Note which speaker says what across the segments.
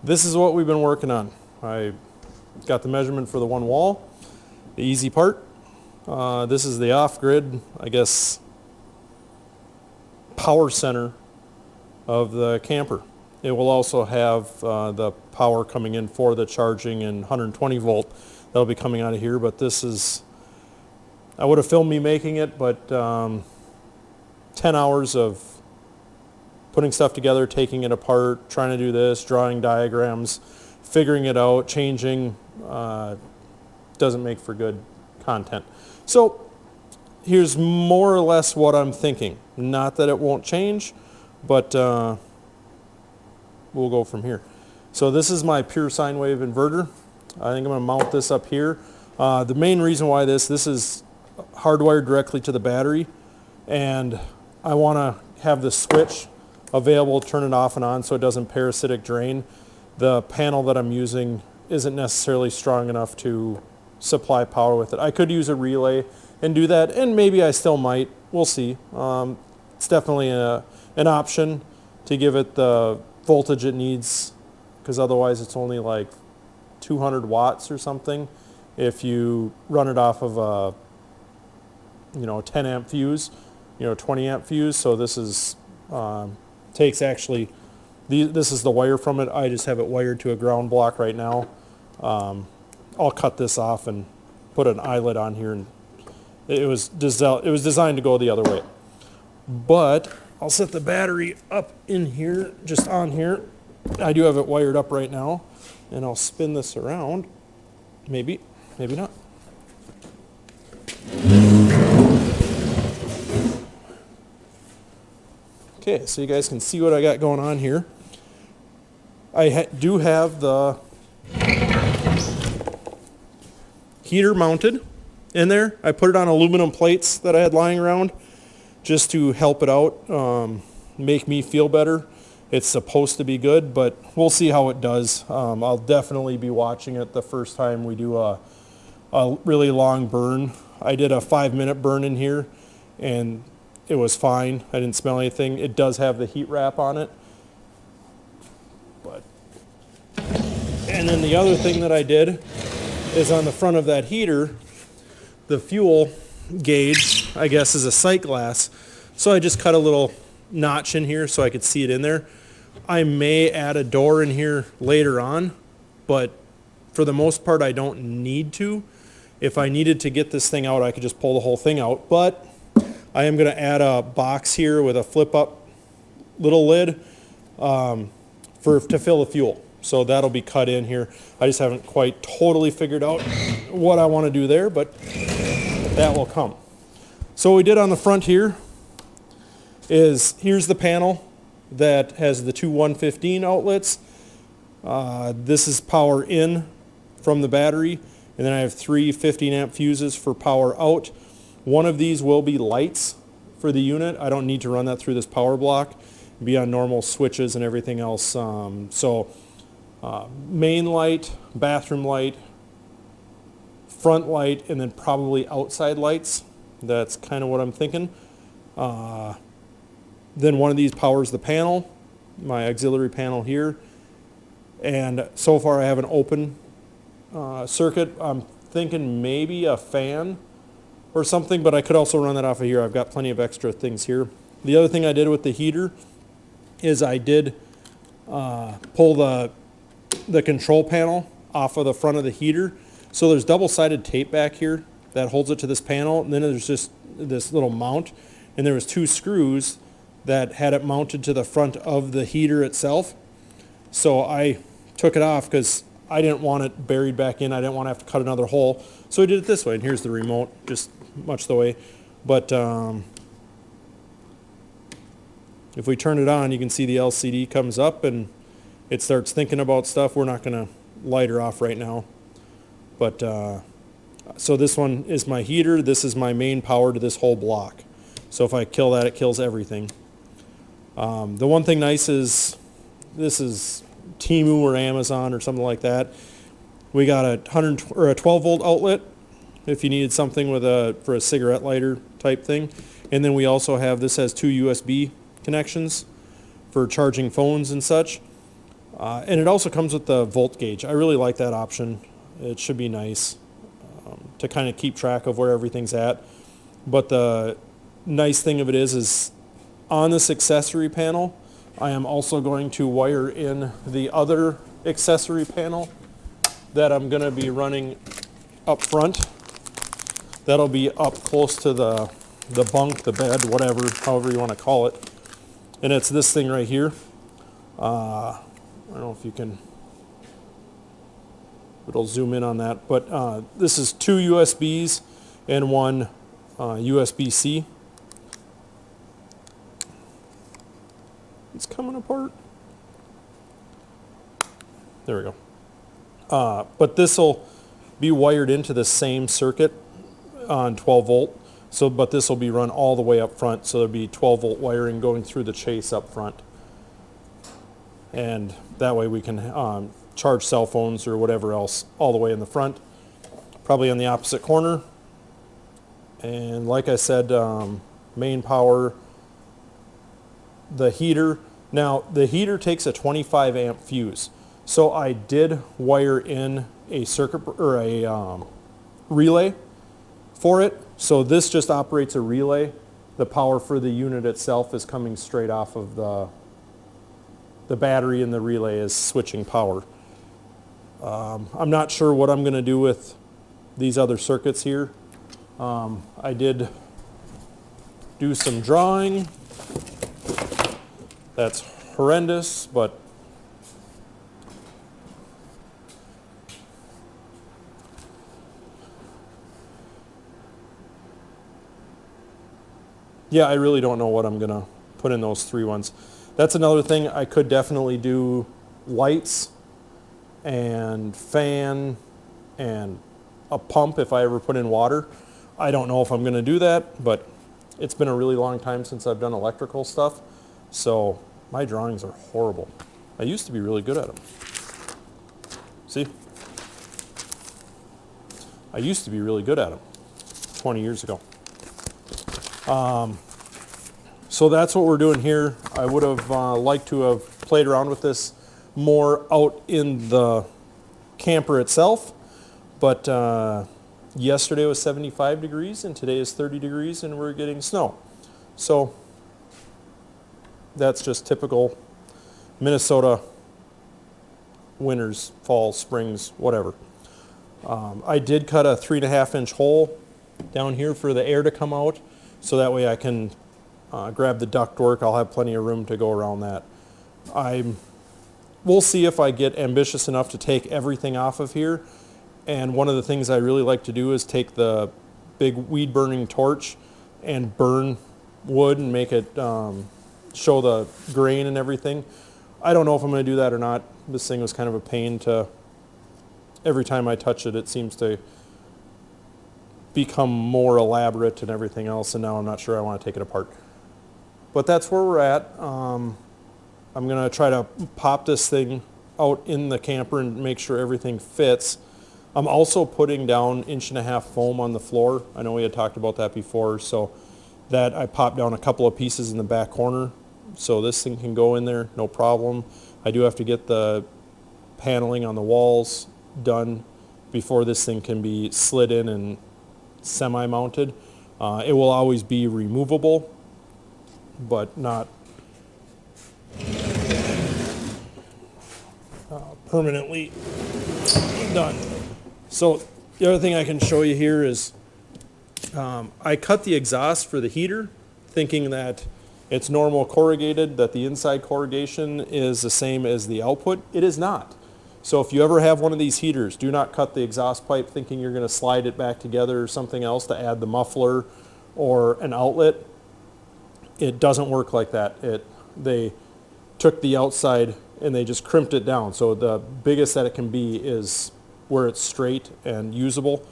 Speaker 1: This is what we've been working on. I got the measurement for the one wall, the easy part. This is the off-grid, I guess, power center of the camper. It will also have the power coming in for the charging and 120 volt that'll be coming out of here, but this is, I would have filmed me making it, but 10 hours of putting stuff together, taking it apart, trying to do this, drawing diagrams, figuring it out, changing, doesn't make for good content. So here's more or less what I'm thinking. Not that it won't change, but we'll go from here. So this is my pure sine wave inverter. I think I'm going to mount this up here. The main reason why this is hardwired directly to the battery, and I want to have the switch available, turn it off and on so it doesn't parasitic drain. The panel that I'm using isn't necessarily strong enough to supply power with it. I could use a relay and do that, and maybe I still might. We'll see. It's definitely an option to give it the voltage it needs, because otherwise it's only like 200 watts or something if you run it off of a 10 amp fuse, 20 amp fuse. So this is takes actually, this is the wire from it. I just have it wired to a ground block right now. I'll cut this off and put an eyelet on here, and it was designed to go the other way. But I'll set the battery up in here, just on here. I do have it wired up right now, and I'll spin this around. Maybe not. Okay, so you guys can see what I got going on here. I do have the heater mounted in there. I put it on aluminum plates that I had lying around just to help it out, make me feel better. It's supposed to be good, but we'll see how it does. I'll definitely be watching it the first time we do a really long burn. I did a 5-minute burn in here, and it was fine. I didn't smell anything. It does have the heat wrap on it. And then the other thing that I did is on the front of that heater, the fuel gauge, I guess, is a sight glass. So I just cut a little notch in here so I could see it in there. I may add a door in here later on, but for the most part I don't need to. If I needed to get this thing out, I could just pull the whole thing out. But I am going to add a box here with a flip-up little lid to fill the fuel. So that'll be cut in here. I just haven't quite totally figured out what I want to do there, but that will come. So what we did on the front here is, here's the panel that has the two 115 outlets. This is power in from the battery, and then I have three 15 amp fuses for power out. One of these will be lights for the unit. I don't need to run that through this power block. It'll be on normal switches and everything else. Main light, bathroom light, front light, and then probably outside lights. That's kind of what I'm thinking. Then one of these powers the panel, my auxiliary panel here. And so far I have an open circuit. I'm thinking maybe a fan or something, but I could also run that off of here. I've got plenty of extra things here. The other thing I did with the heater is I did pull the control panel off of the front of the heater. So there's double-sided tape back here that holds it to this panel, and then there's just this little mount, and there was two screws that had it mounted to the front of the heater itself. So I took it off because I didn't want it buried back in. I didn't want to have to cut another hole. So I did it this way, and here's the remote, just much the way. But if we turn it on, you can see the LCD comes up and it starts thinking about stuff. We're not going to light her off right now. But so this one is my heater. This is my main power to this whole block. So if I kill that, it kills everything. The one thing nice is this is Temu or Amazon or something like that. We got a 12 volt outlet if you needed something with for a cigarette lighter type thing. And then we also have, this has two USB connections for charging phones and such. And it also comes with the volt gauge. I really like that option. It should be nice to kind of keep track of where everything's at. But the nice thing of it is on this accessory panel, I am also going to wire in the other accessory panel that I'm going to be running up front. That'll be up close to the bunk, the bed, whatever, however you want to call it. And it's this thing right here. I don't know if you can, it'll zoom in on that. But this is 2 USBs and 1 USB-C. It's coming apart. There we go. But this will be wired into the same circuit on 12 volt. So, but this will be run all the way up front. So there'll be 12 volt wiring going through the chase up front. And that way we can charge cell phones or whatever else all the way in the front. Probably on the opposite corner. And like I said, main power, the heater. Now the heater takes a 25 amp fuse. So I did wire in a circuit or a relay for it. So this just operates a relay. The power for the unit itself is coming straight off of the battery, and the relay is switching power. I'm not sure what I'm going to do with these other circuits here. I did do some drawing. That's horrendous, but yeah, I really don't know what I'm going to put in those 3 ones. That's another thing. I could definitely do lights and fan and a pump if I ever put in water. I don't know if I'm going to do that, but it's been a really long time since I've done electrical stuff, so my drawings are horrible. I used to be really good at them. See? I used to be really good at them 20 years ago. So that's what we're doing here. I would have liked to have played around with this more out in the camper itself, but yesterday was 75 degrees and today is 30 degrees and we're getting snow. So that's just typical Minnesota winters, fall, springs, whatever. I did cut a 3.5 inch hole down here for the air to come out, so that way I can grab the ductwork. I'll have plenty of room to go around that. We'll see if I get ambitious enough to take everything off of here. And one of the things I really like to do is take the big weed burning torch and burn wood and make it show the grain and everything. I don't know if I'm going to do that or not. This thing was kind of a pain to, every time I touch it, it seems to become more elaborate and everything else, and now I'm not sure I want to take it apart. But that's where we're at. I'm going to try to pop this thing out in the camper and make sure everything fits. I'm also putting down 1.5 inch foam on the floor. I know we had talked about that before, so that I popped down a couple of pieces in the back corner so this thing can go in there, no problem. I do have to get the paneling on the walls done before this thing can be slid in and semi-mounted. It will always be removable, but not permanently done. So the other thing I can show you here is I cut the exhaust for the heater thinking that it's normal corrugated, that the inside corrugation is the same as the output. It is not. So if you ever have one of these heaters, do not cut the exhaust pipe thinking you're going to slide it back together or something else to add the muffler or an outlet. It doesn't work like that. They took the outside and they just crimped it down. So the biggest that it can be is where it's straight and usable.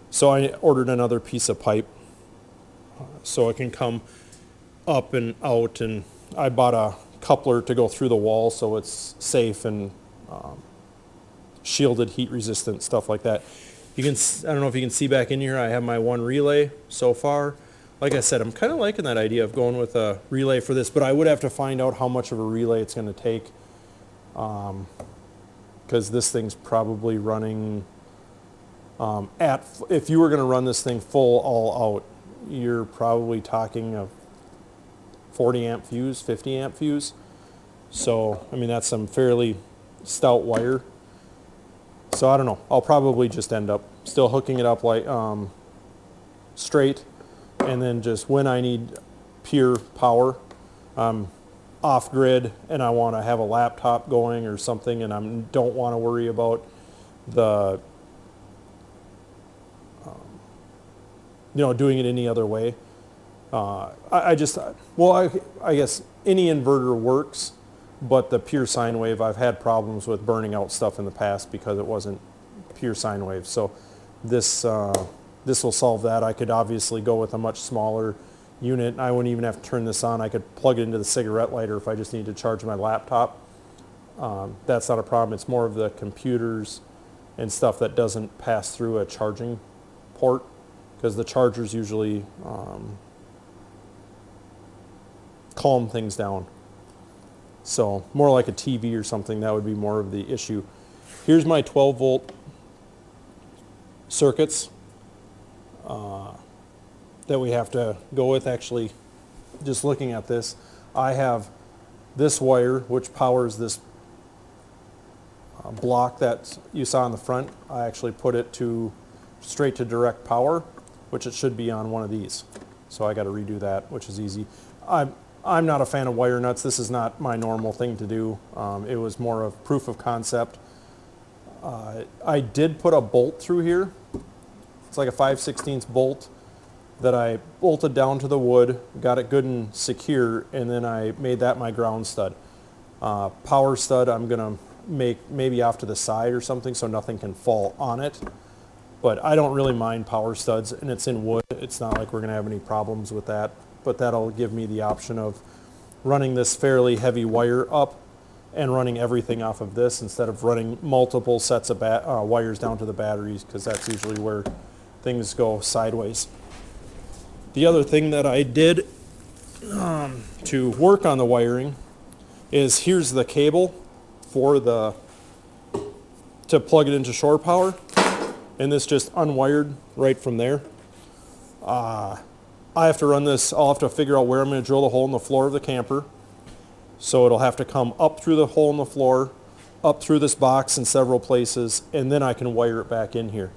Speaker 1: So I ordered another piece of pipe so it can come up and out, and I bought a coupler to go through the wall so it's safe and shielded, heat resistant, stuff like that. You can, I don't know if you can see back in here, I have my one relay so far. Like I said, I'm kind of liking that idea of going with a relay for this, but I would have to find out how much of a relay it's going to take because this thing's probably running if you were going to run this thing full all out, you're probably talking a 40 amp fuse, 50 amp fuse. So, I mean, that's some fairly stout wire. So I don't know. I'll probably just end up still hooking it up like straight, and then just when I need pure power, off grid, and I want to have a laptop going or something, and I don't want to worry about the doing it any other way. I guess any inverter works, but the pure sine wave, I've had problems with burning out stuff in the past because it wasn't pure sine wave. So this will solve that. I could obviously go with a much smaller unit. I wouldn't even have to turn this on. I could plug it into the cigarette lighter if I just need to charge my laptop. That's not a problem. It's more of the computers and stuff that doesn't pass through a charging port, because the chargers usually calm things down. So more like a TV or something, that would be more of the issue. Here's my 12 volt circuits that we have to go with. Actually, just looking at this, I have this wire which powers this block that you saw in the front. I actually put it straight to direct power, which it should be on one of these. So I got to redo that, which is easy. I'm not a fan of wire nuts. This is not my normal thing to do. It was more of proof of concept. I did put a bolt through here. It's like a 5/16 bolt that I bolted down to the wood, got it good and secure, and then I made that my ground stud. Power stud I'm gonna make maybe off to the side or something so nothing can fall on it. But I don't really mind power studs, and it's in wood. It's not like we're gonna have any problems with that. But that'll give me the option of running this fairly heavy wire up and running everything off of this instead of running multiple sets of wires down to the batteries, because that's usually where things go sideways. The other thing that I did to work on the wiring is here's the cable for to plug it into shore power, and this just unwired right from there. I have to run this, I'll have to figure out where I'm going to drill the hole in the floor of the camper. So it'll have to come up through the hole in the floor, up through this box in several places, and then I can wire it back in here.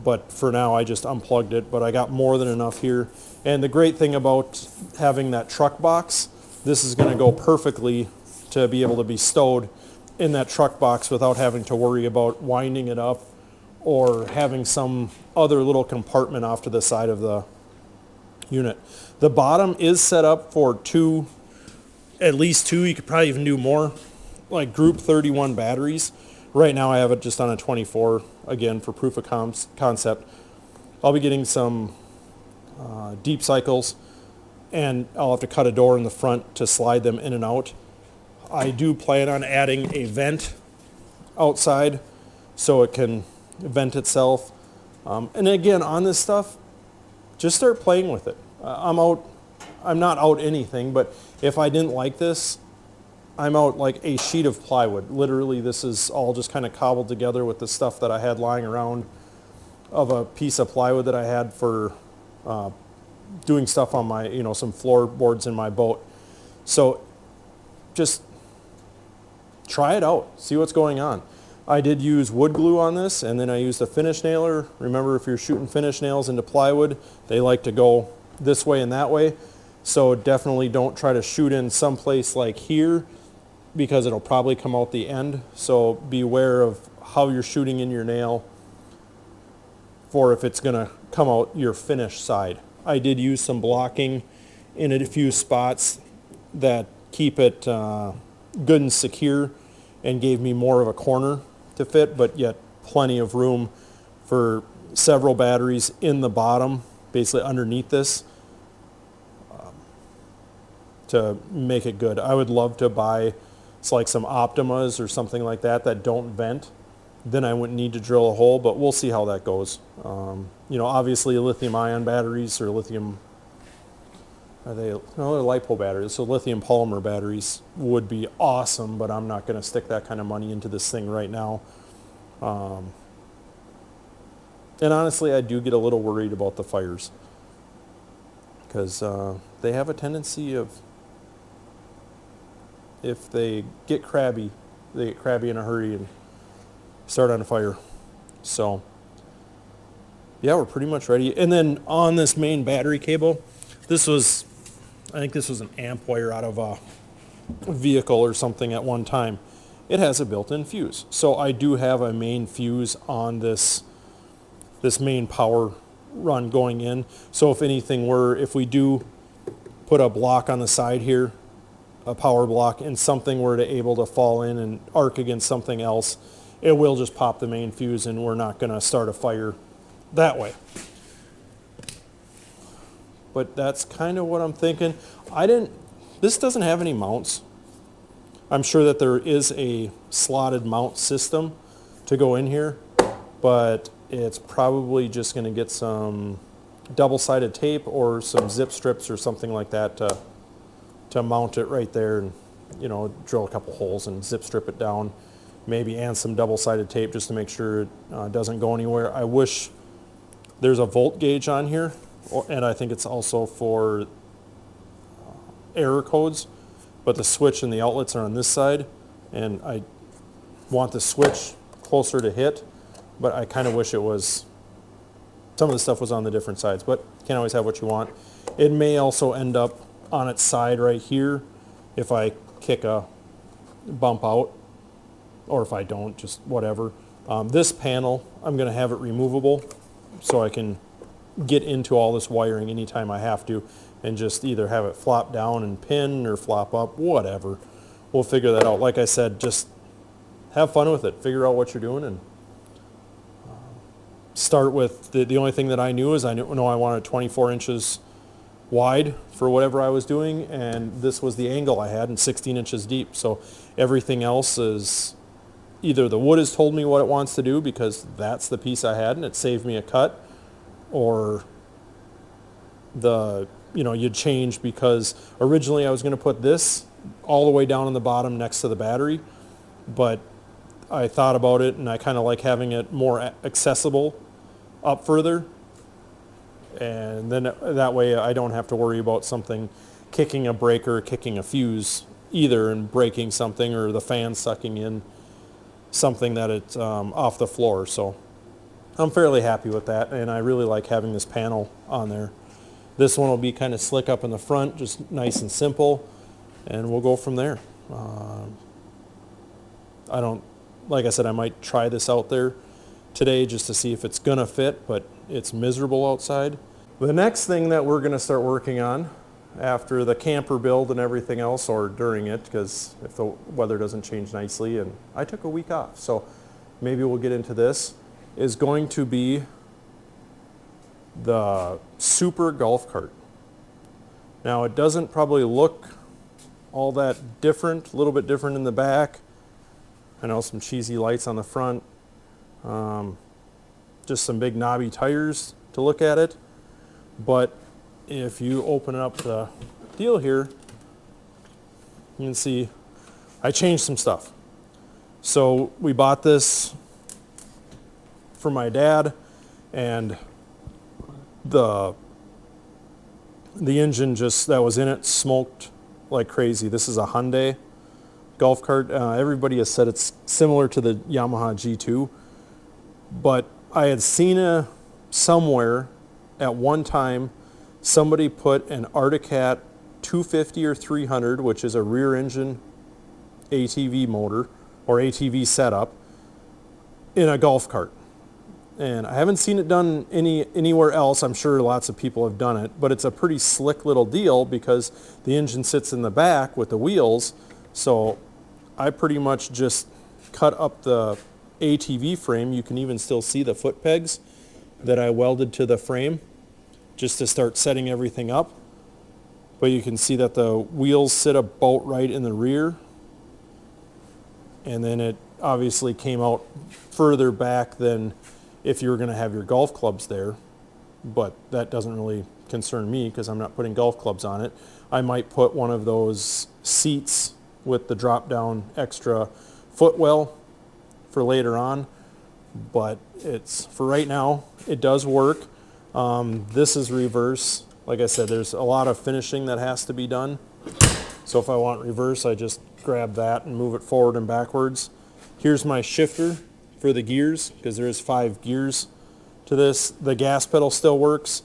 Speaker 1: But for now I just unplugged it, but I got more than enough here. And the great thing about having that truck box, this is going to go perfectly to be able to be stowed in that truck box without having to worry about winding it up or having some other little compartment off to the side of the unit. The bottom is set up for at least two, you could probably even do more, like group 31 batteries. Right now I have it just on a 24, again, for proof of concept. I'll be getting some deep cycles, and I'll have to cut a door in the front to slide them in and out. I do plan on adding a vent outside so it can vent itself. And again, on this stuff, just start playing with it. I'm not out anything, but if I didn't like this, I'm out like a sheet of plywood. Literally, this is all just kind of cobbled together with the stuff that I had lying around of a piece of plywood that I had for doing stuff on my, some floorboards in my boat. So just try it out, see what's going on. I did use wood glue on this, and then I used a finish nailer. Remember, if you're shooting finish nails into plywood, they like to go this way and that way. So definitely don't try to shoot in someplace like here, because it'll probably come out the end. So beware of how you're shooting in your nail for if it's going to come out your finished side. I did use some blocking in a few spots that keep it good and secure and gave me more of a corner to fit, but yet plenty of room for several batteries in the bottom, basically underneath this, to make it good. I would love to buy like some Optimas or something like that don't vent. Then I wouldn't need to drill a hole, but we'll see how that goes. Obviously lithium ion batteries or lithium are they, no, they're LiPo batteries, so lithium polymer batteries would be awesome, but I'm not going to stick that kind of money into this thing right now. And honestly, I do get a little worried about the fires, because they have a tendency of, if they get crabby in a hurry and start on a fire. So yeah, we're pretty much ready. And then on this main battery cable, I think this was an amp wire out of a vehicle or something at one time. It has a built-in fuse. So I do have a main fuse on this main power run going in. So if we do put a block on the side here, a power block, and something were to able to fall in and arc against something else, it will just pop the main fuse and we're not going to start a fire that way. But that's kind of what I'm thinking. This doesn't have any mounts. I'm sure that there is a slotted mount system to go in here, but it's probably just going to get some double-sided tape or some zip strips or something like that to mount it right there, and drill a couple holes and zip strip it down, maybe, and some double-sided tape just to make sure it doesn't go anywhere. I wish there's a volt gauge on here, and I think it's also for error codes, but the switch and the outlets are on this side, and I want the switch closer to hit, but I kind of wish some of the stuff was on the different sides, but you can't always have what you want. It may also end up on its side right here if I kick a bump out, or if I don't, just whatever. This panel, I'm going to have it removable so I can get into all this wiring anytime I have to, and just either have it flop down and pin or flop up, whatever. We'll figure that out. Like I said, just have fun with it. Figure out what you're doing, and start with the only thing that I knew is I wanted 24 inches wide for whatever I was doing, and this was the angle I had, and 16 inches deep. So everything else is either the wood has told me what it wants to do because that's the piece I had and it saved me a cut, or you change because originally I was going to put this all the way down on the bottom next to the battery, but I thought about it and I kind of like having it more accessible up further, and then that way I don't have to worry about something kicking a breaker, kicking a fuse either, and breaking something, or the fan sucking in something that it's off the floor. So I'm fairly happy with that, and I really like having this panel on there. This one will be kind of slick up in the front, just nice and simple, and we'll go from there. Like I said, I might try this out there today just to see if it's gonna fit, but it's miserable outside. The next thing that we're gonna start working on after the camper build and everything else, or during it, because if the weather doesn't change nicely, and I took a week off, so maybe we'll get into this, is going to be the Super golf cart. Now it doesn't probably look all that different, a little bit different in the back. I know some cheesy lights on the front, just some big knobby tires to look at it. But if you open up the deal here, you can see I changed some stuff. So we bought this for my dad, and the engine that was in it smoked like crazy. This is a Hyundai golf cart. Everybody has said it's similar to the Yamaha G2, but I had seen somewhere at one time somebody put an Arctic Cat 250 or 300, which is a rear engine ATV motor or ATV setup, in a golf cart. And I haven't seen it done anywhere else. I'm sure lots of people have done it, but it's a pretty slick little deal because the engine sits in the back with the wheels. So I pretty much just cut up the ATV frame. You can even still see the foot pegs that I welded to the frame just to start setting everything up. But you can see that the wheels sit about right in the rear. And then it obviously came out further back than if you were going to have your golf clubs there, but that doesn't really concern me because I'm not putting golf clubs on it. I might put one of those seats with the drop down extra footwell for later on, but it's for right now it does work. This is reverse. Like I said, there's a lot of finishing that has to be done. So if I want reverse, I just grab that and move it forward and backwards. Here's my shifter for the gears, because there is 5 gears to this. The gas pedal still works.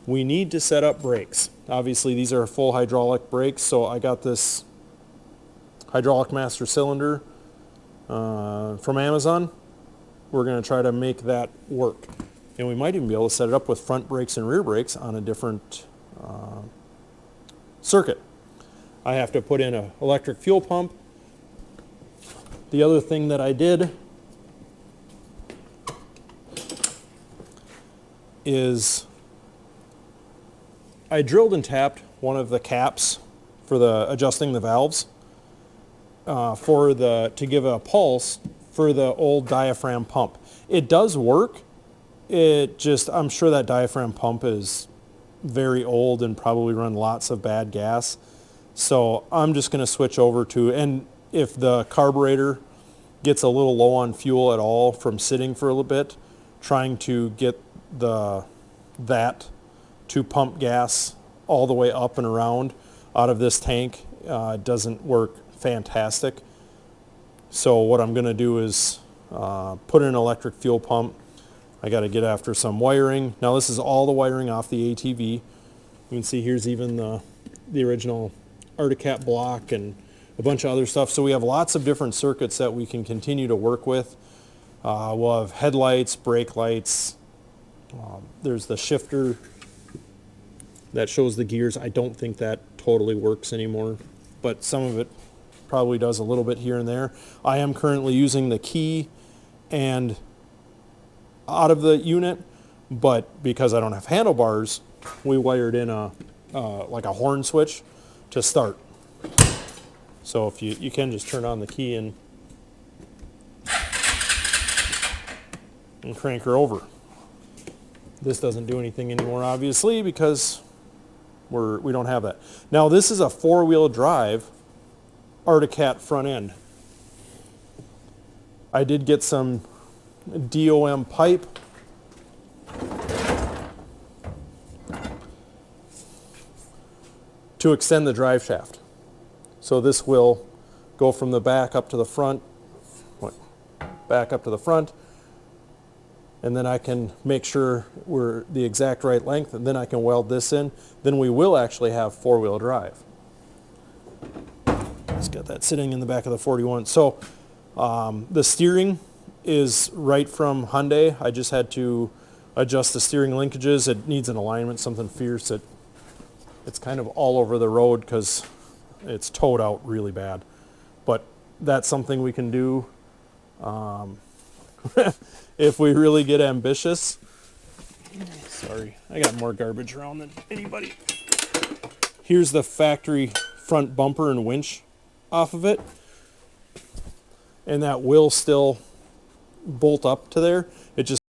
Speaker 1: We need to set up brakes. Obviously these are full hydraulic brakes, so I got this hydraulic master cylinder from Amazon. We're going to try to make that work. And we might even be able to set it up with front brakes and rear brakes on a different circuit. I have to put in an electric fuel pump. The other thing that I did is I drilled and tapped one of the caps for the adjusting the valves to give a pulse for the old diaphragm pump. It does work. I'm sure that diaphragm pump is very old and probably run lots of bad gas. So I'm just going to switch over to, and if the carburetor gets a little low on fuel at all from sitting for a little bit, trying to get that to pump gas all the way up and around out of this tank doesn't work fantastic. So what I'm going to do is put in an electric fuel pump. I got to get after some wiring. Now this is all the wiring off the ATV. You can see here's even the original Arctic block and a bunch of other stuff. So we have lots of different circuits that we can continue to work with. We'll have headlights, brake lights. There's the shifter that shows the gears. I don't think that totally works anymore, but some of it probably does a little bit here and there. I am currently using the key and out of the unit, but because I don't have handlebars, we wired in like a horn switch to start. So if you can just turn on the key and crank her over. This doesn't do anything anymore, obviously, because we don't have that. Now this is a 4-wheel drive Arctic Cat front end. I did get some DOM pipe to extend the drive shaft. So this will go from the back up to the front, back up to the front, and then I can make sure we're the exact right length, and then I can weld this in. Then we will actually have 4-wheel drive. Let's get that sitting in the back of the 41. So the steering is right from Hyundai. I just had to adjust the steering linkages. It needs an alignment, something fierce. It's kind of all over the road because it's towed out really bad. But that's something we can do if we really get ambitious. Sorry, I got more garbage around than anybody. Here's the factory front bumper and winch off of it. And that will still bolt up to there. It just